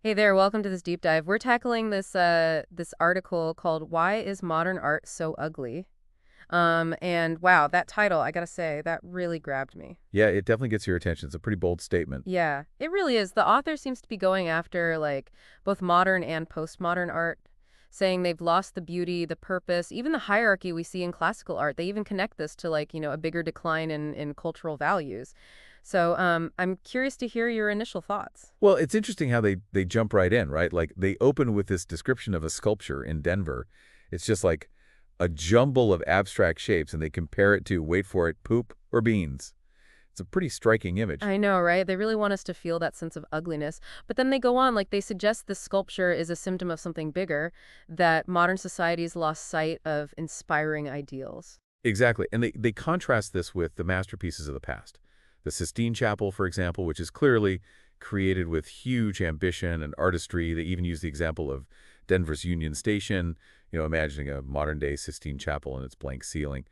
Hey there, welcome to this deep dive. We're tackling this article called "Why is Modern Art So Ugly?" And wow, that title, I gotta say, that really grabbed me. Yeah, it definitely gets your attention. It's a pretty bold statement. Yeah, it really is. The author seems to be going after like both modern and postmodern art, saying they've lost the beauty, the purpose, even the hierarchy we see in classical art. They even connect this to a bigger decline in cultural values. So, I'm curious to hear your initial thoughts. Well, it's interesting how they jump right in, right? Like they open with this description of a sculpture in Denver. It's just like a jumble of abstract shapes, and they compare it to, wait for it, poop or beans. It's a pretty striking image. I know, right? They really want us to feel that sense of ugliness. But then they go on, like they suggest this sculpture is a symptom of something bigger, that modern society's lost sight of inspiring ideals. Exactly. And they contrast this with the masterpieces of the past. The Sistine Chapel, for example, which is clearly created with huge ambition and artistry. They even use the example of Denver's Union Station, imagining a modern-day Sistine Chapel and its blank ceiling.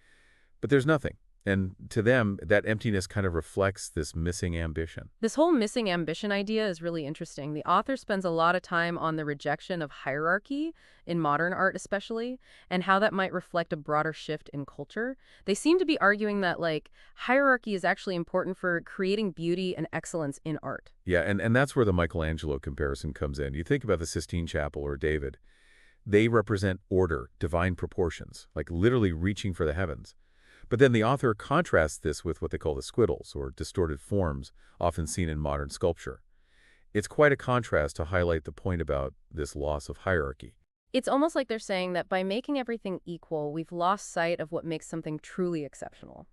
But there's nothing. And to them, that emptiness kind of reflects this missing ambition. This whole missing ambition idea is really interesting. The author spends a lot of time on the rejection of hierarchy, in modern art especially, and how that might reflect a broader shift in culture. They seem to be arguing that, like, hierarchy is actually important for creating beauty and excellence in art. Yeah, and that's where the Michelangelo comparison comes in. You think about the Sistine Chapel or David. They represent order, divine proportions, like literally reaching for the heavens. But then the author contrasts this with what they call the squiddles, or distorted forms, often seen in modern sculpture. It's quite a contrast to highlight the point about this loss of hierarchy. It's almost like they're saying that by making everything equal, we've lost sight of what makes something truly exceptional.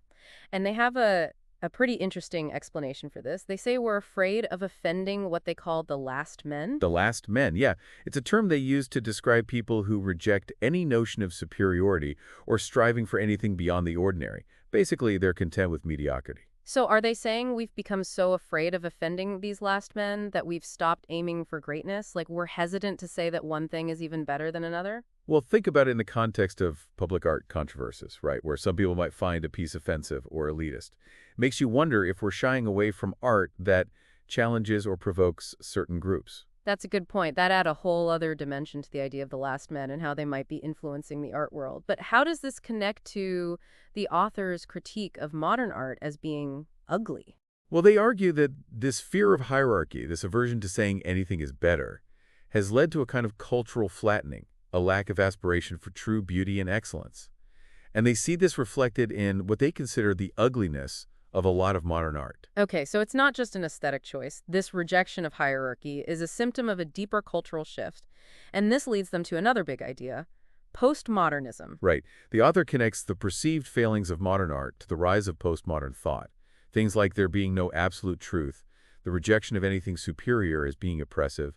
And they have a pretty interesting explanation for this. They say we're afraid of offending what they call the last men. The last men, yeah, it's a term they use to describe people who reject any notion of superiority or striving for anything beyond the ordinary. Basically, they're content with mediocrity. So are they saying we've become so afraid of offending these last men that we've stopped aiming for greatness? Like we're hesitant to say that one thing is even better than another? Well, think about it in the context of public art controversies, right, where some people might find a piece offensive or elitist. It makes you wonder if we're shying away from art that challenges or provokes certain groups. That's a good point. That add a whole other dimension to the idea of the last men and how they might be influencing the art world. But how does this connect to the author's critique of modern art as being ugly? Well, they argue that this fear of hierarchy, this aversion to saying anything is better, has led to a kind of cultural flattening, a lack of aspiration for true beauty and excellence. And they see this reflected in what they consider the ugliness of a lot of modern art. Okay, so it's not just an aesthetic choice. This rejection of hierarchy is a symptom of a deeper cultural shift. And this leads them to another big idea, postmodernism. Right. The author connects the perceived failings of modern art to the rise of postmodern thought. Things like there being no absolute truth, the rejection of anything superior as being oppressive,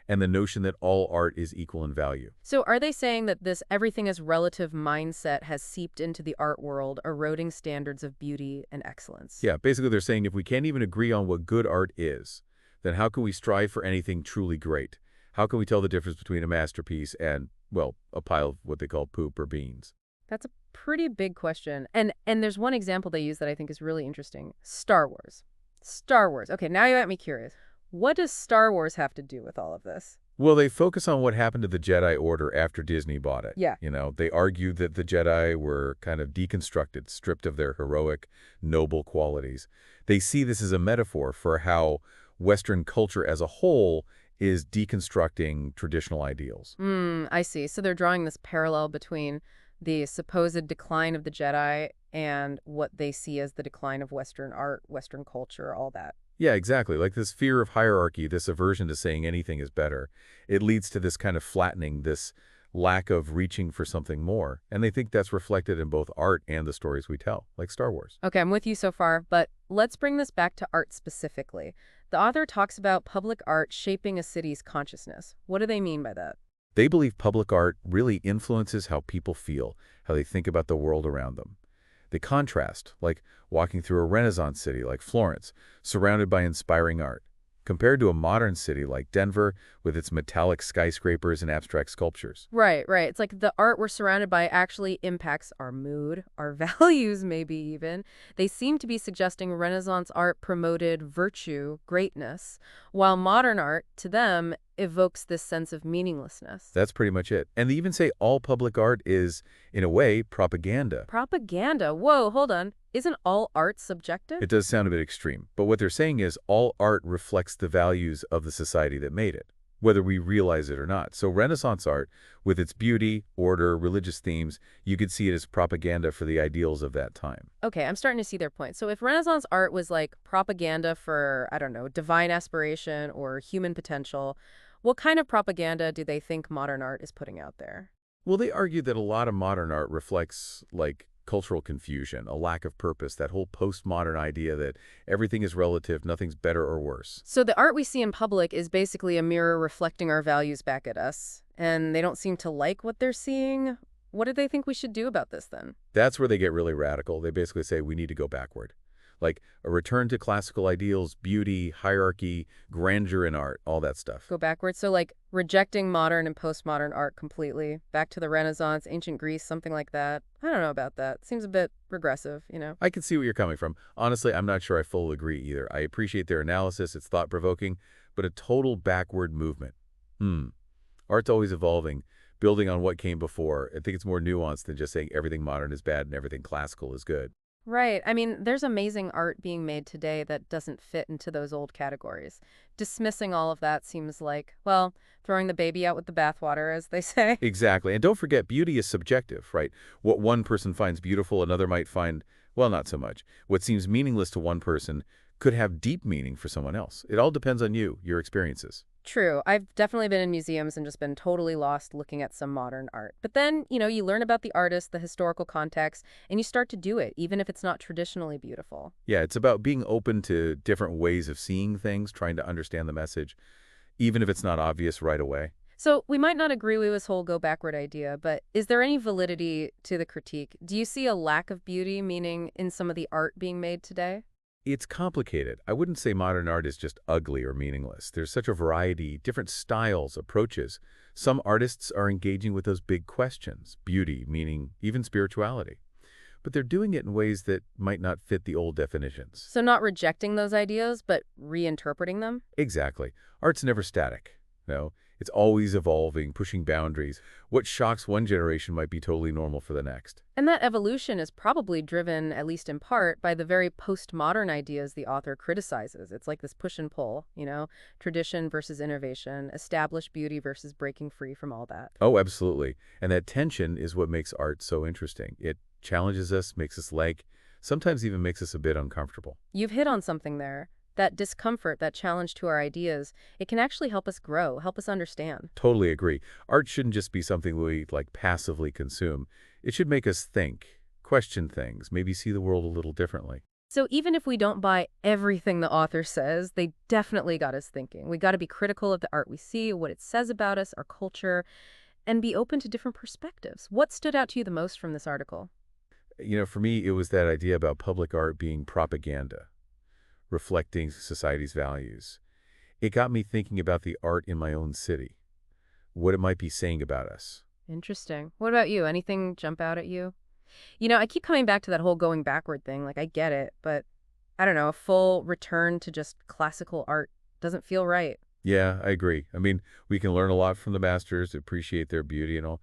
and the notion that all art is equal in value. So are they saying that this everything is relative mindset has seeped into the art world, eroding standards of beauty and excellence? Yeah, basically they're saying if we can't even agree on what good art is, then how can we strive for anything truly great? How can we tell the difference between a masterpiece and, well, a pile of what they call poop or beans? That's a pretty big question. And there's one example they use that I think is really interesting. Star Wars. Star Wars. Okay, now you got me curious. What does Star Wars have to do with all of this? Well, they focus on what happened to the Jedi Order after Disney bought it. Yeah. They argue that the Jedi were kind of deconstructed, stripped of their heroic, noble qualities. They see this as a metaphor for how Western culture as a whole is deconstructing traditional ideals. I see. So they're drawing this parallel between the supposed decline of the Jedi and what they see as the decline of Western art, Western culture, all that. Yeah, exactly. Like this fear of hierarchy, this aversion to saying anything is better, it leads to this kind of flattening, this lack of reaching for something more. And they think that's reflected in both art and the stories we tell, like Star Wars. Okay, I'm with you so far, but let's bring this back to art specifically. The author talks about public art shaping a city's consciousness. What do they mean by that? They believe public art really influences how people feel, how they think about the world around them. They contrast, like walking through a Renaissance city like Florence, surrounded by inspiring art. compared to a modern city like Denver with its metallic skyscrapers and abstract sculptures. Right, right. It's like the art we're surrounded by actually impacts our mood, our values, maybe even. They seem to be suggesting Renaissance art promoted virtue, greatness, while modern art, to them, evokes this sense of meaninglessness. That's pretty much it. And they even say all public art is, in a way, propaganda. Propaganda. Whoa, hold on. Isn't all art subjective? It does sound a bit extreme, but what they're saying is all art reflects the values of the society that made it, whether we realize it or not. So Renaissance art, with its beauty, order, religious themes, you could see it as propaganda for the ideals of that time. Okay, I'm starting to see their point. So if Renaissance art was like propaganda for, I don't know, divine aspiration or human potential, what kind of propaganda do they think modern art is putting out there? Well, they argue that a lot of modern art reflects, like, cultural confusion, a lack of purpose, that whole postmodern idea that everything is relative, nothing's better or worse. So the art we see in public is basically a mirror reflecting our values back at us, and they don't seem to like what they're seeing. What do they think we should do about this then? That's where they get really radical. They basically say we need to go backward. Like a return to classical ideals, beauty, hierarchy, grandeur in art, all that stuff. Go backwards? So like rejecting modern and postmodern art completely, back to the Renaissance, ancient Greece, something like that. I don't know about that. Seems a bit regressive, you know? I can see where you're coming from. Honestly, I'm not sure I fully agree either. I appreciate their analysis, it's thought-provoking, but a total backward movement. Art's always evolving, building on what came before. I think it's more nuanced than just saying everything modern is bad and everything classical is good. Right. I mean, there's amazing art being made today that doesn't fit into those old categories. Dismissing all of that seems like, well, throwing the baby out with the bathwater, as they say. Exactly. And don't forget, beauty is subjective, right? What one person finds beautiful, another might find, well, not so much. What seems meaningless to one person could have deep meaning for someone else. It all depends on you, your experiences. True. I've definitely been in museums and just been totally lost looking at some modern art. But then, you learn about the artist, the historical context, and you start to do it, even if it's not traditionally beautiful. Yeah, it's about being open to different ways of seeing things, trying to understand the message, even if it's not obvious right away. So we might not agree with this whole go backward idea, but is there any validity to the critique? Do you see a lack of beauty, meaning in some of the art being made today? It's complicated. I wouldn't say modern art is just ugly or meaningless. There's such a variety, different styles, approaches. Some artists are engaging with those big questions, beauty, meaning, even spirituality. But they're doing it in ways that might not fit the old definitions. So not rejecting those ideas, but reinterpreting them? Exactly. Art's never static. No, it's always evolving, pushing boundaries. What shocks one generation might be totally normal for the next. And that evolution is probably driven, at least in part, by the very postmodern ideas the author criticizes. It's like this push and pull, tradition versus innovation, established beauty versus breaking free from all that. Oh, absolutely. And that tension is what makes art so interesting. It challenges us, makes us like, sometimes even makes us a bit uncomfortable. You've hit on something there. That discomfort, that challenge to our ideas, it can actually help us grow, help us understand. Totally agree. Art shouldn't just be something we, like, passively consume. It should make us think, question things, maybe see the world a little differently. So even if we don't buy everything the author says, they definitely got us thinking. We got to be critical of the art we see, what it says about us, our culture, and be open to different perspectives. What stood out to you the most from this article? For me, it was that idea about public art being propaganda, reflecting society's values. It got me thinking about the art in my own city, what it might be saying about us. Interesting. What about you? Anything jump out at you? I keep coming back to that whole going backward thing. Like, I get it, but I don't know, a full return to just classical art doesn't feel right. Yeah, I agree. I mean, we can learn a lot from the masters, appreciate their beauty and all,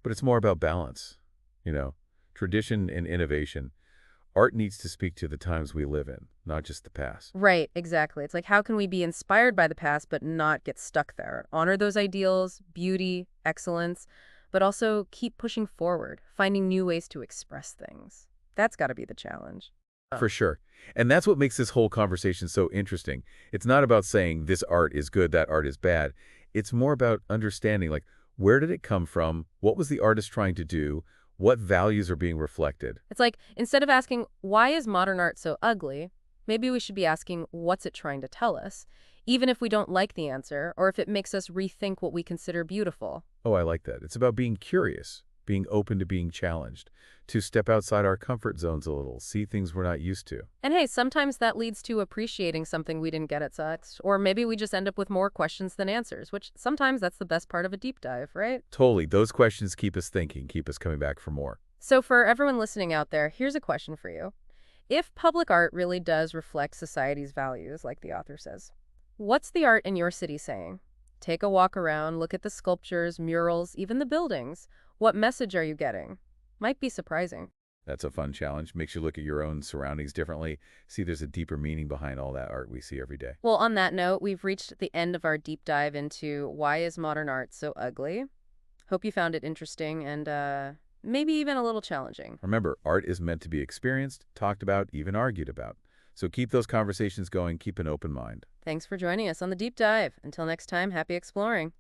but it's more about balance, tradition and innovation. Art needs to speak to the times we live in, not just the past. Right, exactly. It's like, how can we be inspired by the past but not get stuck there? Honor those ideals, beauty, excellence, but also keep pushing forward, finding new ways to express things. That's got to be the challenge. For sure. And that's what makes this whole conversation so interesting. It's not about saying this art is good, that art is bad. It's more about understanding, like, where did it come from? What was the artist trying to do? What values are being reflected? It's like, instead of asking, why is modern art so ugly? Maybe we should be asking, what's it trying to tell us? Even if we don't like the answer, or if it makes us rethink what we consider beautiful. Oh, I like that. It's about being curious, being open to being challenged, to step outside our comfort zones a little, see things we're not used to. And hey, sometimes that leads to appreciating something we didn't get at sex, or maybe we just end up with more questions than answers, which sometimes that's the best part of a deep dive, right? Totally, those questions keep us thinking, keep us coming back for more. So for everyone listening out there, here's a question for you. If public art really does reflect society's values, like the author says, what's the art in your city saying? Take a walk around, look at the sculptures, murals, even the buildings. What message are you getting? Might be surprising. That's a fun challenge. Makes you look at your own surroundings differently. See, there's a deeper meaning behind all that art we see every day. Well, on that note, we've reached the end of our deep dive into why is modern art so ugly. Hope you found it interesting and maybe even a little challenging. Remember, art is meant to be experienced, talked about, even argued about. So keep those conversations going, keep an open mind. Thanks for joining us on the deep dive. Until next time, happy exploring.